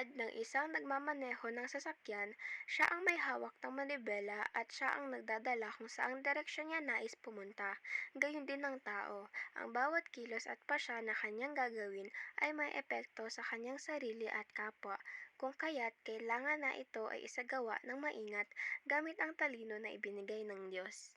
Tulad ng isang nagmamaneho ng sasakyan, siya ang may hawak ng manibela at siya ang nagdadala kung saang direksyon niya nais pumunta. Gayon din ang tao, ang bawat kilos at pasya na kanyang gagawin ay may epekto sa kanyang sarili at kapwa, kung kaya't kailangan na ito ay isagawa ng maingat gamit ang talino na ibinigay ng Diyos.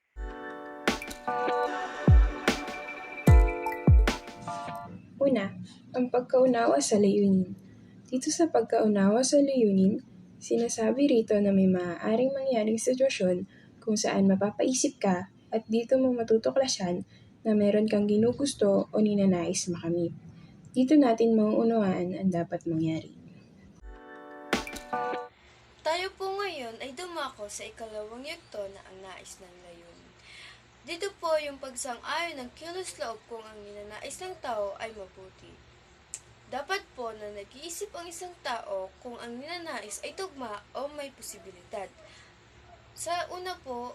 Una, ang pagkaunawa sa layunin. Dito sa pagkaunawa sa layunin, sinasabi rito na may maaaring mangyaring sitwasyon kung saan mapapaisip ka at dito mo matutuklasan na meron kang ginugusto o ninanais makamit. Dito natin mauunawaan ang dapat mangyari. Tayo po ngayon ay dumako sa ikalawang yugto na ang nais ng layunin. Dito po yung pagsang-ayon ng kilos loob kung ang ninanais ng tao ay mabuti. Dapat po na nag-iisip ang isang tao kung ang ninanais ay tugma o may posibilidad. Sa una po,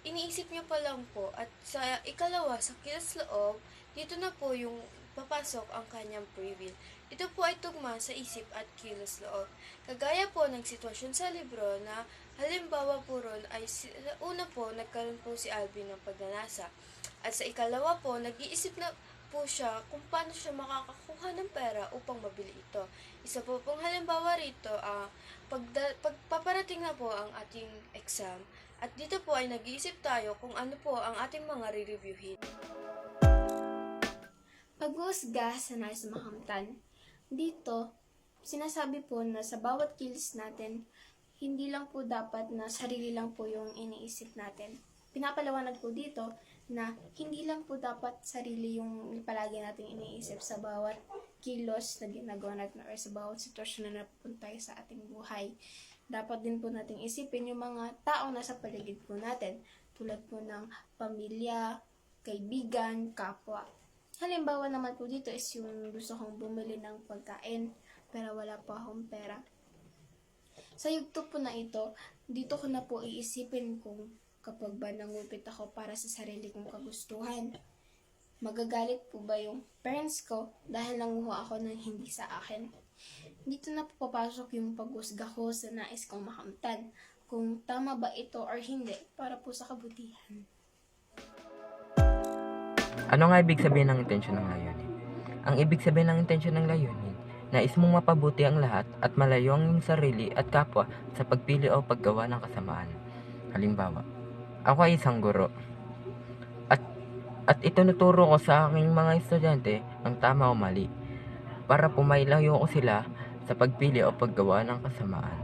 iniisip niyo pa lang po at sa ikalawa, sa kilos loob, dito na po yung papasok ang kanyang free will. Ito po ay tugma sa isip at kilos loob. Kagaya po ng sitwasyon sa libro na halimbawa po ron ay sa una po nagkaroon po si Alvin ng pagnanasa. At sa ikalawa po, nag-iisip na po siya kung paano siya makakakuha ng pera upang mabili ito. Isa po pong halimbawa rito, pagpaparating na po ang ating exam at dito po ay nag-iisip tayo kung ano po ang ating mga re-reviewin. Paghuhusga sa nais makamtan. Dito, sinasabi po na sa bawat kilos natin, hindi lang po dapat na sarili lang po yung iniisip natin. Pinapaliwanag po dito na hindi lang po dapat sarili yung palagi nating iniisip sa bawat kilos na ginagawa natin or sa bawat sitwasyon na napunta sa ating buhay. Dapat din po nating isipin yung mga tao na sa paligid po natin, tulad po ng pamilya, kaibigan, kapwa. Halimbawa naman po dito is yung gusto kong bumili ng pagkain pero wala pa akong pera. Sa yugto po na ito, dito ko na po iisipin kung kapag ba nangupit ako para sa sarili kong kagustuhan, magagalit po ba yung parents ko dahil nanguha ako ng hindi sa akin. Dito na po papasok yung paghusga ko sa nais kong makamtan, kung tama ba ito or hindi para po sa kabutihan. Ano nga ibig sabihin ng intensyon ng layunin? Ang ibig sabihin ng intensyon ng layunin, nais mong mapabuti ang lahat at malayo ang iyong sarili at kapwa sa pagpili o paggawa ng kasamaan. Halimbawa, ako ay isang guro. At itinuturo ko sa aking mga estudyante ang tama o mali para pumailayo ko sila sa pagpili o paggawa ng kasamaan.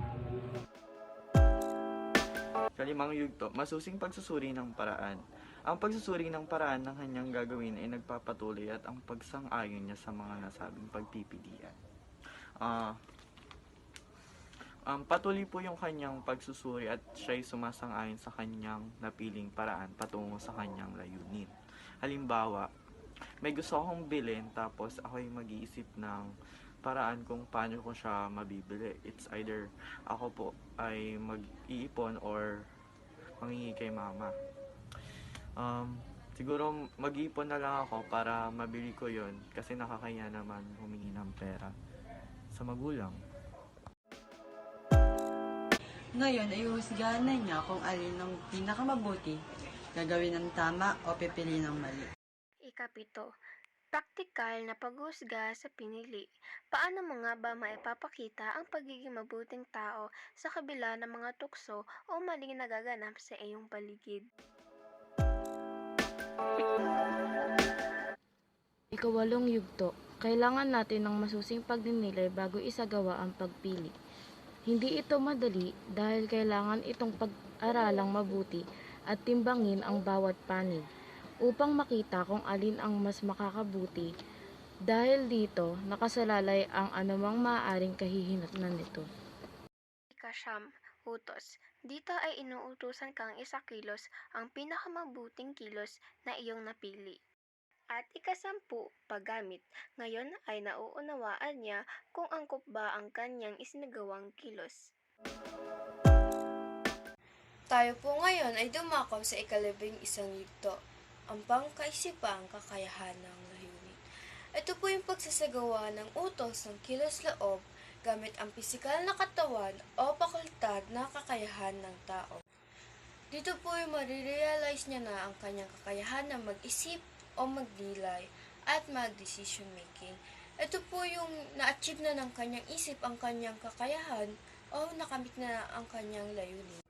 Kalimang yugto, masusing pagsusuri ng paraan. Ang pagsusuri ng paraan ng kanyang gagawin ay nagpapatuloy at ang pagsang-ayon niya sa mga nasabing pagpipilian. Patuloy po yung kanyang pagsusuri at siya'y sumasang-ayon sa kanyang napiling paraan patungo sa kanyang layunin. Halimbawa, may gusto akong bilhin tapos ako'y mag-iisip ng paraan kung paano ko siya mabibili. It's either ako po ay mag-iipon or mangingi kay mama. Siguro mag-iipon na lang ako para mabili ko yon kasi nakakaya naman humingi ng pera sa magulang. Ngayon ay uhusgahan na niya kung alin ang pinakamabuti, gagawin ng tama o pipili ng mali. Ikapito, praktikal na paghusga sa pinili. Paano mo nga ba maipapakita ang pagiging mabuting tao sa kabila ng mga tukso o maling nagaganap sa iyong paligid? Ikawalong yugto, kailangan natin ng masusing pagninilay bago isagawa ang pagpili. Hindi ito madali dahil kailangan itong pag-aralang mabuti at timbangin ang bawat panig upang makita kung alin ang mas makakabuti. Dahil dito, nakasalalay ang anumang maaaring kahihinatnan nito. Ikasyam, utos. Dito ay inuutusan kang isakilos ang pinakamabuting kilos na iyong napili. At ikasampu, paggamit. Ngayon ay nauunawaan niya kung angkop ba ang kanyang isinagawang kilos. Tayo po ngayon ay dumako sa ikalabing-isang yugto, ang pangkaisipang kakayahan ng layunin. Ito po yung pagsasagawa ng utos ng kilos loob gamit ang pisikal na katawan o fakultad na kakayahan ng tao. Dito po ay marirealize niya na ang kanyang kakayahan na mag-isip o magnilay at mag-decision making. Ito po yung na-achieve na ng kanyang isip ang kanyang kakayahan o nakamit na ang kanyang layunin.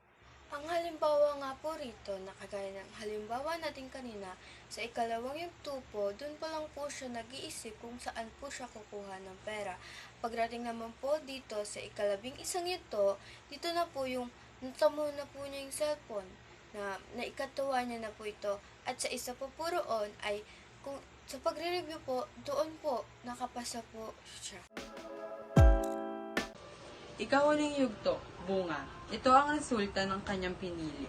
Ang halimbawa nga po rito, na kagaya ng halimbawa natin kanina, sa ikalawang yugto po, dun pa lang po siya nag-iisip kung saan po siya kukuha ng pera. Pagdating naman po dito sa ikalabing isang yugto, dito na po yung natamo na po niya yung cellphone, na naikatuwa niya na po ito. At sa isa po po roon ay, kung sa pagre-review po, doon po nakapasa po siya. Ikahuling yugto, bunga. Ito ang resulta ng kanyang pinili.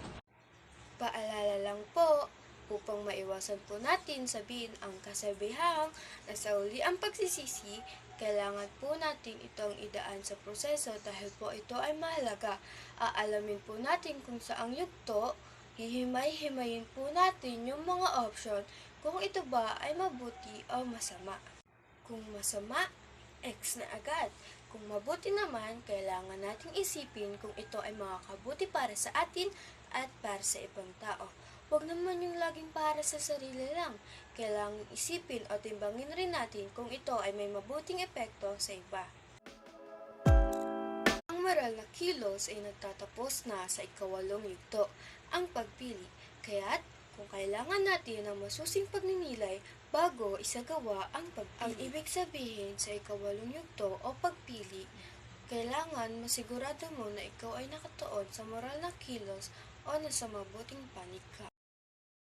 Paalala lang po, upang maiwasan po natin sabihin ang kasabihang na sa uli ang pagsisisi, kailangan po natin itong idaan sa proseso dahil po ito ay mahalaga. Aalamin po natin kung saang yugto, hihimay-himayin po natin yung mga option kung ito ba ay mabuti o masama. Kung masama, X na agad. Kung mabuti naman, kailangan nating isipin kung ito ay makakabuti para sa atin at para sa ibang tao. Huwag naman yung laging para sa sarili lang. Kailangan isipin o timbangin rin natin kung ito ay may mabuting epekto sa iba. Ang moral na kilos ay nagtatapos na sa ikawalong yugto, ang pagpili. Kaya't kung kailangan natin ng masusing pagninilay bago isagawa ang pagpili. Ang ibig sabihin sa ikawalong yugto o pagpili, kailangan masigurado mo na ikaw ay nakatuon sa moral na kilos o nasa mabuting panig ka.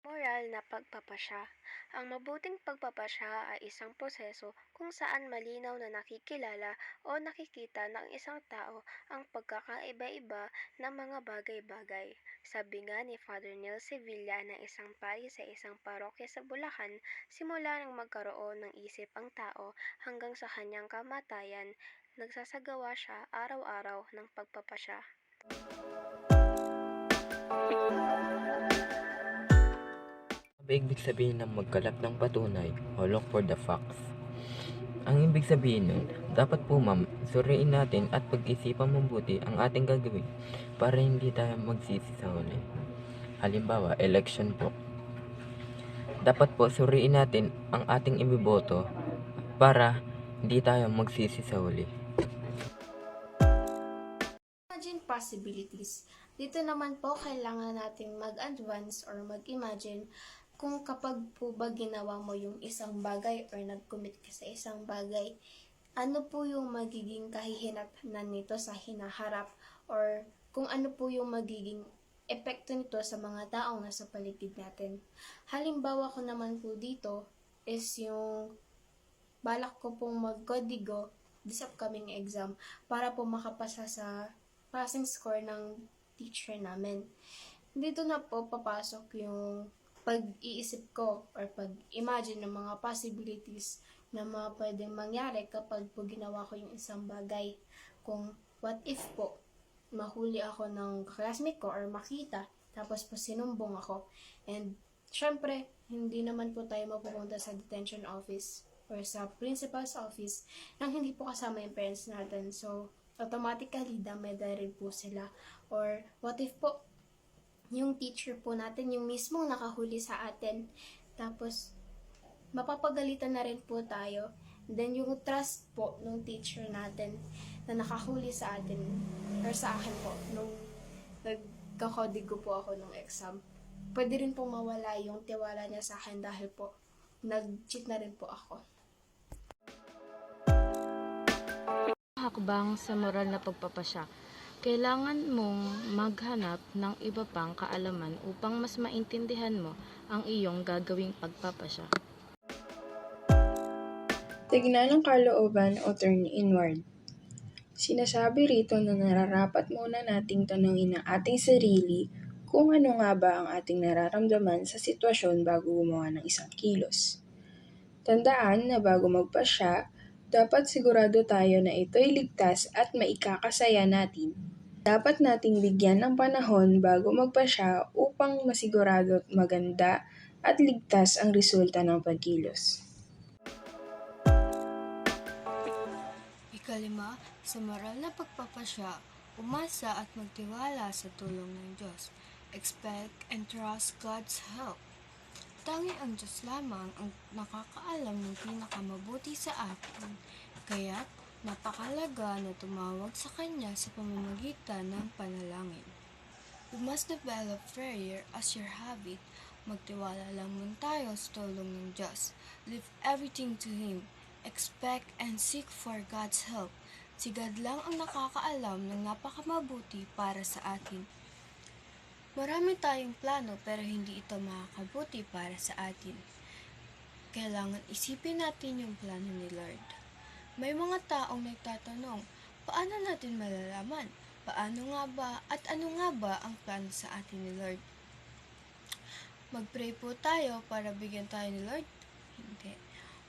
Moral na pagpapasya. Ang mabuting pagpapasya ay isang proseso kung saan malinaw na nakikilala o nakikita ng isang tao ang pagkakaiba-iba ng mga bagay-bagay. Sabi nga ni Father Neil Sevilla ng isang pari sa isang parokya sa Bulacan, simula nang magkaroon ng isip ang tao hanggang sa kanyang kamatayan, nagsasagawa siya araw-araw ng pagpapasya. Ibig sabihin ng magkalap ng patunay o look for the facts. Ang ibig sabihin nun, dapat po ma'am, suriin natin at pag-isipan mabuti ang ating gagawin para hindi tayo magsisi sa huli. Halimbawa, election po. Dapat po suriin natin ang ating ibiboto para hindi tayo magsisi sa huli. Imagine possibilities. Dito naman po kailangan nating mag-advance or mag-imagine kung kapag po ba ginawa mo yung isang bagay or nag-commit ka sa isang bagay, ano po yung magiging kahihinatnan nito sa hinaharap or kung ano po yung magiging epekto nito sa mga taong nasa paligid natin. Halimbawa ko naman po dito is yung balak ko pong mag-codigo this upcoming exam para po makapasa sa passing score ng teacher namin. Dito na po papasok yung pag-iisip ko or pag-imagine ng mga possibilities na mga pwedeng mangyari kapag po ginawa ko yung isang bagay. Kung what if po, mahuli ako ng classmate ko or makita, tapos po sinumbong ako. And syempre, hindi naman po tayo mapupunta sa detention office or sa principal's office nang hindi po kasama yung parents natin. So, automatically, damay rin po sila. Or what if po, yung teacher po natin, yung mismong nakahuli sa atin. Tapos, mapapagalitan na rin po tayo. Then, yung trust po ng teacher natin na nakahuli sa atin, or sa akin po, nung nagkakodigo po ako nung exam, pwede rin pong mawala yung tiwala niya sa akin dahil po, nag-cheat na rin po ako. Hakbang sa moral na pagpapasya. Kailangan mong maghanap ng iba pang kaalaman upang mas maintindihan mo ang iyong gagawing pagpapasya. Tignan ang kalooban o turn inward. Sinasabi rito na nararapat muna nating tanungin ang ating sarili kung ano nga ba ang ating nararamdaman sa sitwasyon bago gumawa ng isang kilos. Tandaan na bago magpasya, dapat sigurado tayo na ito'y ligtas at maikakasaya natin. Dapat nating bigyan ng panahon bago magpasya upang masigurado at maganda at ligtas ang resulta ng pagkilos. Ikalima, sa moral na pagpapasya, umasa at magtiwala sa tulong ng Diyos. Expect and trust God's help. Tanging ang Diyos lamang ang nakakaalam ng pinakamabuti sa atin, kaya't napakalaga na tumawag sa Kanya sa pamamagitan ng panalangin. We must develop prayer as your habit. Magtiwala lamang tayo sa tulong ng Diyos. Leave everything to Him. Expect and seek for God's help. Si God lang ang nakakaalam ng napakamabuti para sa atin. Marami tayong plano pero hindi ito makakabuti para sa atin. Kailangan isipin natin yung plano ni Lord. May mga taong nagtatanong, paano natin malalaman? Paano nga ba at ano nga ba ang plano sa atin ni Lord? Mag-pray po tayo para bigyan tayo ni Lord? Hindi.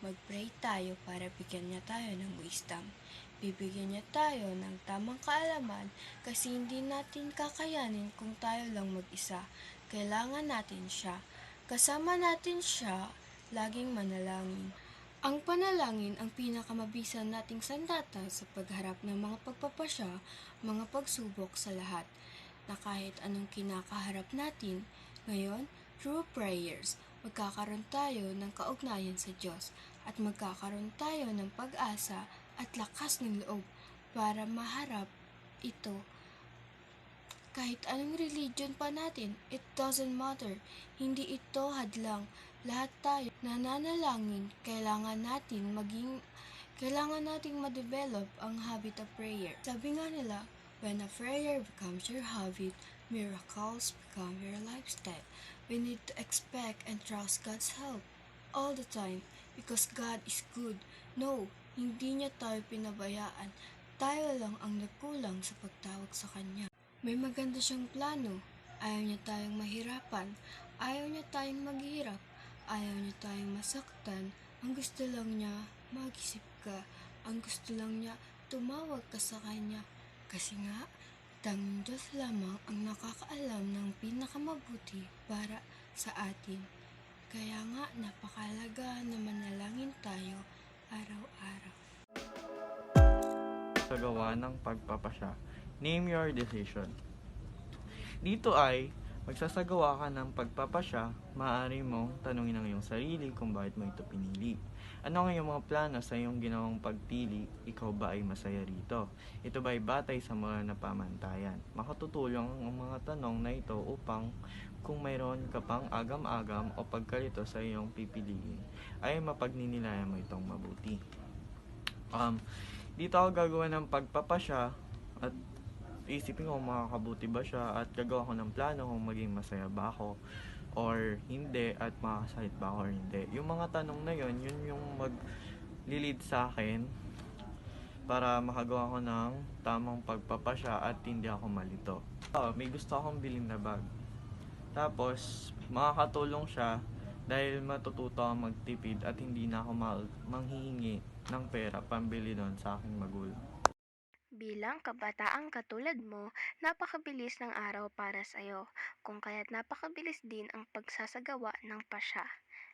Mag-pray tayo para bigyan niya tayo ng wisdom. Bibigyan niya tayo ng tamang kaalaman kasi hindi natin kakayanin kung tayo lang mag-isa. Kailangan natin siya. Kasama natin siya, laging manalangin. Ang panalangin ang pinakamabisa nating sandata sa pagharap ng mga pagpapasya, mga pagsubok sa lahat, na kahit anong kinakaharap natin. Ngayon, through prayers, magkakaroon tayo ng kaugnayan sa Diyos at magkakaroon tayo ng pag-asa at lakas ng loob para maharap ito. Kahit anong religion pa natin, it doesn't matter. Hindi ito hadlang. Lahat tayo nananalangin, kailangan nating ma-develop ang habit of prayer. Sabi nga nila, when a prayer becomes your habit, miracles become your lifestyle. We need to expect and trust God's help all the time because God is good. No, hindi niya tayo pinabayaan. Tayo lang ang nagkulang sa pagtawag sa Kanya. May maganda siyang plano. Ayaw niya tayong mahirapan. Ayaw niya tayong maghirap. Ayaw niya tayong masaktan. Ang gusto lang niya, mag-isip ka. Ang gusto lang niya, tumawag ka sa Kanya. Kasi nga, tanging Diyos lamang ang nakakaalam ng pinakamabuti para sa atin. Kaya nga, napakalaga na manalangin tayo araw-araw. Sa gawa ng pagpapasya. Name your decision. Dito ay magsasagawa ka ng pagpapasya, maaari mong tanungin ang iyong sarili kung bakit mo ito pinili. Ano ang iyong mga plano sa iyong ginawang pagpili? Ikaw ba ay masaya rito? Ito ba ay batay sa mga napamantayan? Makatutulong ang mga tanong na ito upang kung mayroon ka pang agam-agam o pagkalito sa iyong pipiliin, ay mapagninilayan mo itong mabuti. Dito ako gagawa ng pagpapasya at isipin ko kung makakabuti ba siya at gagawa ko ng plano kung maging masaya ba ako or hindi at makakasahit ba ako or hindi. Yung mga tanong na yun yung mag-lead sa akin para makagawa ko ng tamang pagpapasya at hindi ako malito. May gusto akong bilhin na bag. Tapos, makakatulong siya dahil matututo ako magtipid at hindi na ako manghihingi ng pera pambili doon sa aking magulang. Bilang kabataang katulad mo, napakabilis ng araw para sa'yo, kung kaya't napakabilis din ang pagsasagawa ng pasya.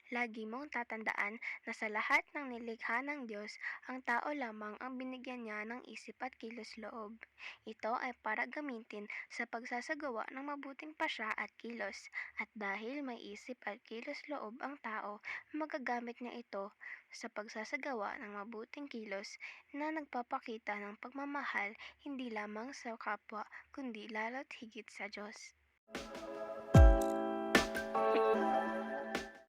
Lagi mong tatandaan na sa lahat ng nilikha ng Diyos, ang tao lamang ang binigyan niya ng isip at kilos loob. Ito ay para gamitin sa pagsasagawa ng mabuting pasya at kilos, at dahil may isip at kilos loob ang tao, magagamit niya ito sa pagsasagawa ng mabuting kilos na nagpapakita ng pagmamahal hindi lamang sa kapwa kundi lalo't higit sa Diyos.